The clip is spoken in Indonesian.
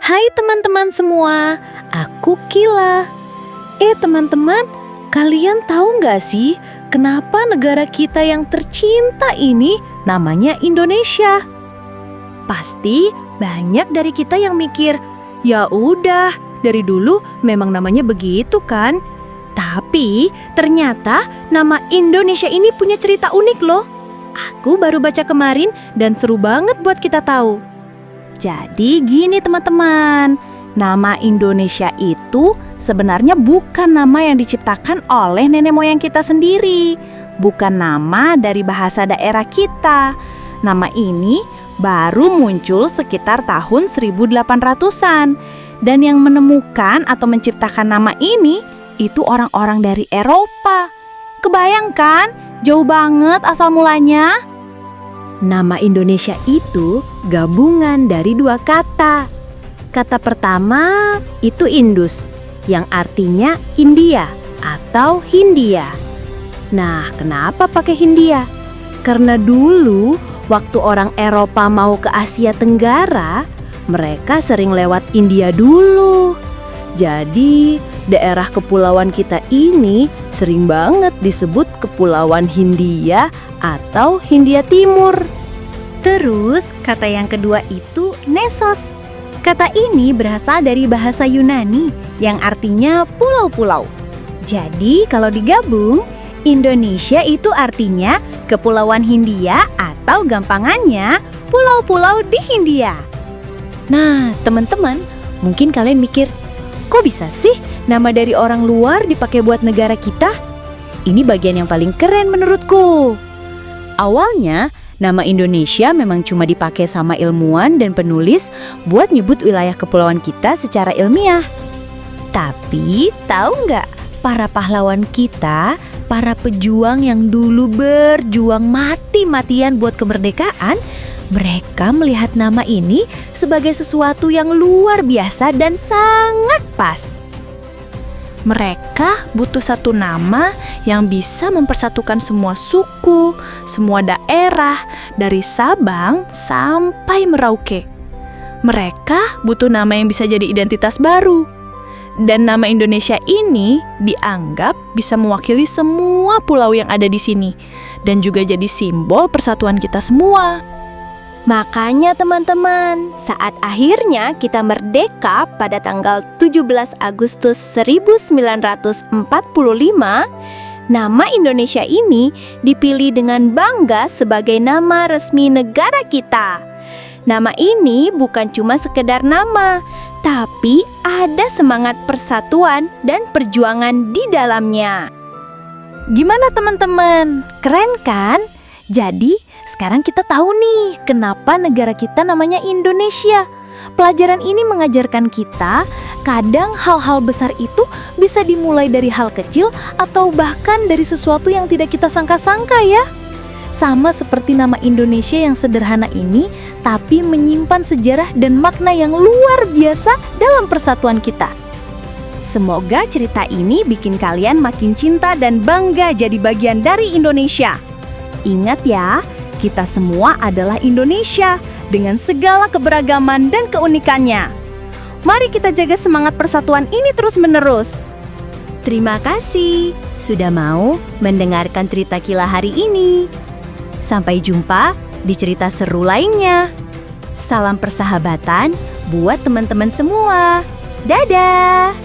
Hai teman-teman semua, aku Kila. Teman-teman, kalian tahu nggak sih kenapa negara kita yang tercinta ini namanya Indonesia? Pasti banyak dari kita yang mikir, ya udah, dari dulu memang namanya begitu kan? Tapi ternyata nama Indonesia ini punya cerita unik loh. Aku baru baca kemarin dan seru banget buat kita tahu. Jadi gini teman-teman, nama Indonesia itu sebenarnya bukan nama yang diciptakan oleh nenek moyang kita sendiri. Bukan nama dari bahasa daerah kita. Nama ini baru muncul sekitar tahun 1800-an. Dan yang menemukan atau menciptakan nama ini itu orang-orang dari Eropa. Kebayangkan? Jauh banget asal mulanya. Nama Indonesia itu gabungan dari dua kata. Kata pertama itu Indus, yang artinya India atau Hindia. Nah, kenapa pakai Hindia? Karena dulu waktu orang Eropa mau ke Asia Tenggara, mereka sering lewat India dulu. Jadi, daerah kepulauan kita ini sering banget disebut Kepulauan Hindia atau Hindia Timur. Terus, kata yang kedua itu Nesos. Kata ini berasal dari bahasa Yunani yang artinya pulau-pulau. Jadi, kalau digabung, Indonesia itu artinya Kepulauan Hindia atau gampangannya pulau-pulau di Hindia. Nah, teman-teman, mungkin kalian mikir, kok bisa sih nama dari orang luar dipakai buat negara kita? Ini bagian yang paling keren menurutku. Awalnya, nama Indonesia memang cuma dipakai sama ilmuwan dan penulis buat nyebut wilayah kepulauan kita secara ilmiah. Tapi, tahu nggak, para pahlawan kita, para pejuang yang dulu berjuang mati-matian buat kemerdekaan, mereka melihat nama ini sebagai sesuatu yang luar biasa dan sangat pas. Mereka butuh satu nama yang bisa mempersatukan semua suku, semua daerah, dari Sabang sampai Merauke. Mereka butuh nama yang bisa jadi identitas baru. Dan nama Indonesia ini dianggap bisa mewakili semua pulau yang ada di sini dan juga jadi simbol persatuan kita semua. Makanya teman-teman, saat akhirnya kita merdeka pada tanggal 17 Agustus 1945, nama Indonesia ini dipilih dengan bangga sebagai nama resmi negara kita. Nama ini bukan cuma sekedar nama, tapi ada semangat persatuan dan perjuangan di dalamnya. Gimana teman-teman? Keren kan? Jadi, sekarang kita tahu nih kenapa negara kita namanya Indonesia. Pelajaran ini mengajarkan kita kadang hal-hal besar itu bisa dimulai dari hal kecil atau bahkan dari sesuatu yang tidak kita sangka-sangka ya. Sama seperti nama Indonesia yang sederhana ini, tapi menyimpan sejarah dan makna yang luar biasa dalam persatuan kita. Semoga cerita ini bikin kalian makin cinta dan bangga jadi bagian dari Indonesia. Ingat ya, kita semua adalah Indonesia dengan segala keberagaman dan keunikannya. Mari kita jaga semangat persatuan ini terus-menerus. Terima kasih sudah mau mendengarkan cerita Kila hari ini. Sampai jumpa di cerita seru lainnya. Salam persahabatan buat teman-teman semua. Dadah!